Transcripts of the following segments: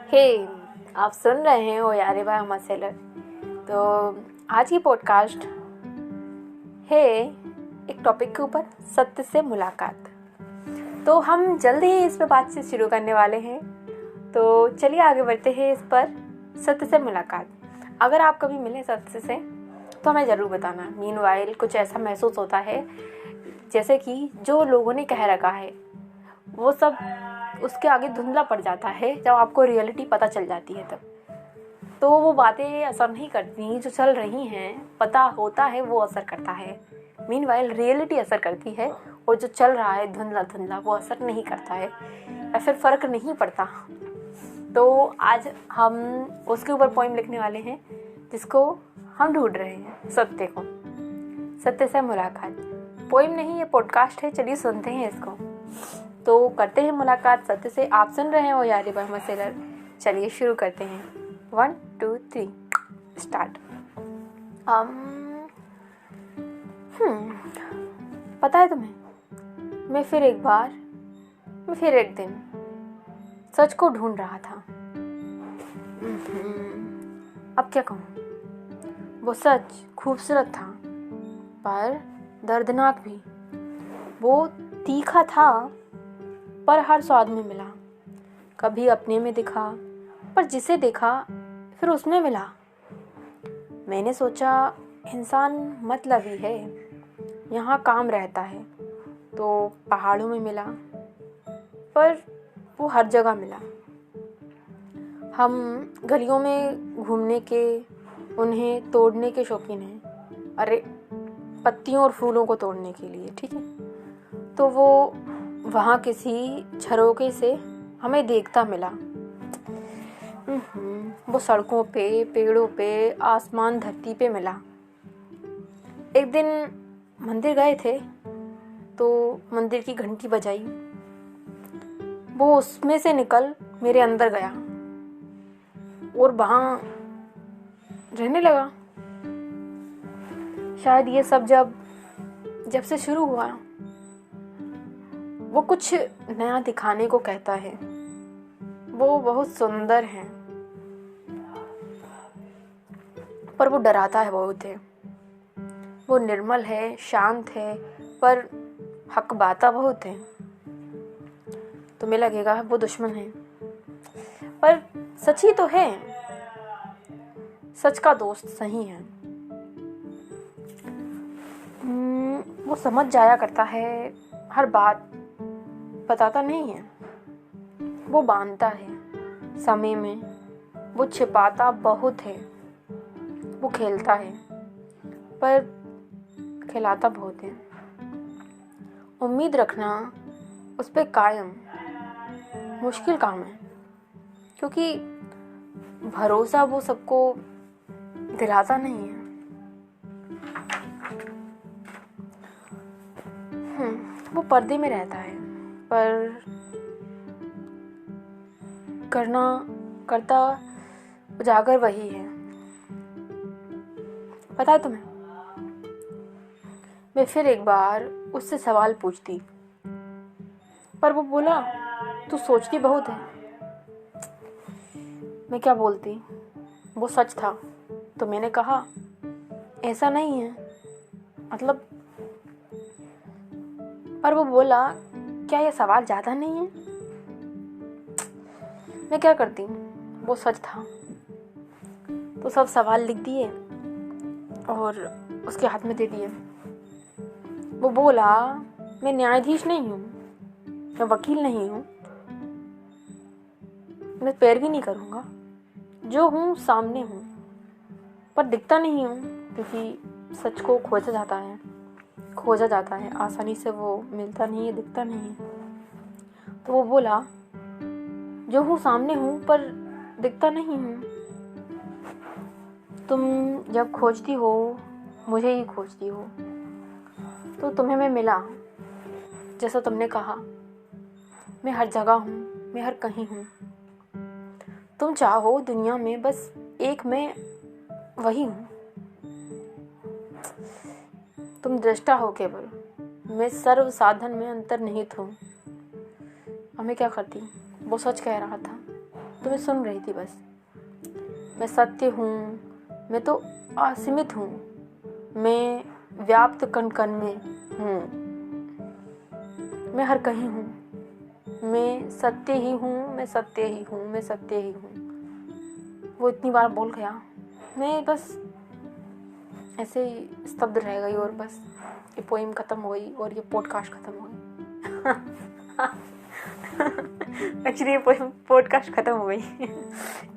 हे आप सुन रहे हैं ओ यारे भाई अहमद सेलर। तो आज की पॉडकास्ट है एक टॉपिक के ऊपर, सत्य से मुलाकात। तो हम जल्द ही इस पर बातचीत शुरू करने वाले हैं। तो चलिए आगे बढ़ते हैं इस पर, सत्य से मुलाकात। अगर आप कभी मिले सत्य से तो हमें ज़रूर बताना। मीनवाइल कुछ ऐसा महसूस होता है जैसे कि जो लोगों ने कह रखा है वो सब उसके आगे धुंधला पड़ जाता है। जब आपको रियलिटी पता चल जाती है तब तो वो बातें असर नहीं करती जो चल रही हैं। पता होता है वो असर करता है, मीनवाइल रियलिटी असर करती है, और जो चल रहा है धुंधला धुंधला वो असर नहीं करता है या फिर फ़र्क नहीं पड़ता। तो आज हम उसके ऊपर पोइम लिखने वाले हैं जिसको हम ढूंढ रहे हैं, सत्य को। सत्य से मुलाकात पोइम नहीं, ये पॉडकास्ट है। चलिए सुनते हैं इसको। तो करते हैं मुलाकात सत्य से। आप सुन रहे हैं ओ यारे भाई अहमद सेलर। चलिए शुरू करते हैं। 1 2 3 स्टार्ट। पता है तुम्हें, मैं फिर एक दिन सच को ढूंढ रहा था। अब क्या कहूँ, वो सच खूबसूरत था पर दर्दनाक भी। वो तीखा था पर हर स्वाद में मिला। कभी अपने में दिखा पर जिसे देखा फिर उसमें मिला। मैंने सोचा इंसान मतलबी है, यहाँ काम रहता है। तो पहाड़ों में मिला पर वो हर जगह मिला। हम गलियों में घूमने के, उन्हें तोड़ने के शौकीन हैं। अरे पत्तियों और फूलों को तोड़ने के लिए, ठीक है। तो वो वहाँ किसी झरोखे से हमें देखता मिला। वो सड़कों पे, पेड़ों पे, आसमान धरती पे मिला। एक दिन मंदिर गए थे तो मंदिर की घंटी बजाई। वो उसमें से निकल मेरे अंदर गया और वहाँ रहने लगा। शायद ये सब जब से शुरू हुआ, वो कुछ नया दिखाने को कहता है। वो बहुत सुंदर है पर वो डराता है बहुत है। वो निर्मल है, शांत है पर हकबाता बहुत है। तुम्हें लगेगा वो दुश्मन है पर सच ही तो है। सच का दोस्त सही है। वो समझ जाया करता है हर बात, बताता नहीं है। वो बांधता है समय में, वो छिपाता बहुत है। वो खेलता है पर खिलाता बहुत है। उम्मीद रखना उस पे कायम मुश्किल काम है, क्योंकि भरोसा वो सबको दिलाता नहीं है। वो पर्दे में रहता है पर करता उजागर वही है। पता है तुम्हें, मैं फिर एक बार उससे सवाल पूछती पर वो बोला तू सोचती बहुत है। मैं क्या बोलती, वो सच था। तो मैंने कहा ऐसा नहीं है, मतलब। पर वो बोला क्या ये सवाल ज़्यादा नहीं है। मैं क्या करती, वो सच था। तो सब सवाल लिख दिए और उसके हाथ में दे दिए। वो बोला मैं न्यायाधीश नहीं हूँ, मैं वकील नहीं हूँ, मैं पैरवी नहीं करूँगा। जो हूँ सामने हूँ पर दिखता नहीं हूँ, क्योंकि सच को खोजा जाता है आसानी से। वो मिलता नहीं है, दिखता नहीं है। तो वो बोला जो हूँ सामने हूँ पर दिखता नहीं हूँ। तुम जब खोजती हो मुझे ही खोजती हो। तो तुम्हें मैं मिला, जैसा तुमने कहा। मैं हर जगह हूँ, मैं हर कहीं हूँ। तुम चाहो दुनिया में बस एक मैं वही हूँ। तुम दृष्टा हो केवल, मैं सर्व साधन में अंतर्निहित हूँ। मैं क्या करती, वो सच कह रहा था। तो मैं सुन रही थी बस। मैं सत्य हूँ, मैं तो असीमित हूँ, मैं व्याप्त कण कण में हूँ, मैं हर कहीं हूँ, मैं सत्य ही हूँ, मैं सत्य ही हूँ, मैं सत्य ही हूँ। वो इतनी बार बोल गया, मैं बस ऐसे ही स्तब्ध रह गई और बस ये पोइम ख़त्म हो गई और ये पॉडकास्ट ख़त्म हो गई। एक्चुअली ये पॉडकास्ट ख़त्म हो गई।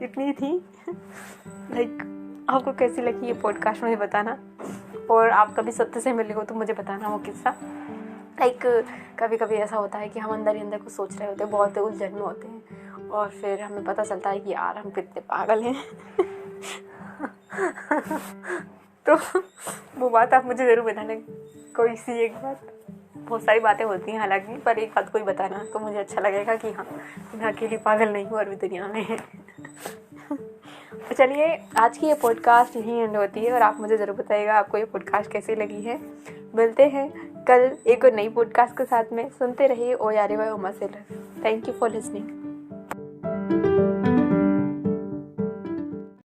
इतनी थी। लाइक आपको कैसी लगी ये पॉडकास्ट मुझे बताना, और आप कभी सत्य से मिले हो तो मुझे बताना वो किस्सा। लाइक कभी कभी ऐसा होता है कि हम अंदर ही अंदर कुछ सोच रहे होते हैं, बहुत उलझन में होते हैं, और फिर हमें पता चलता है कि यार हम कितने पागल हैं। तो वो बात आप मुझे ज़रूर बताना, कोई सी एक बात। बहुत सारी बातें होती हैं हालांकि, पर एक बात कोई बताना तो मुझे अच्छा लगेगा कि हाँ मैं अकेली पागल नहीं हूँ और भी दुनिया में है। तो चलिए, आज की ये पॉडकास्ट यहीं एंड होती है, और आप मुझे ज़रूर बताइएगा आपको ये पॉडकास्ट कैसी लगी है। मिलते हैं कल एक और नई पॉडकास्ट के साथ में। सुनते रहिए ओ यारे वाई उमा सेलर। Thank you for listening.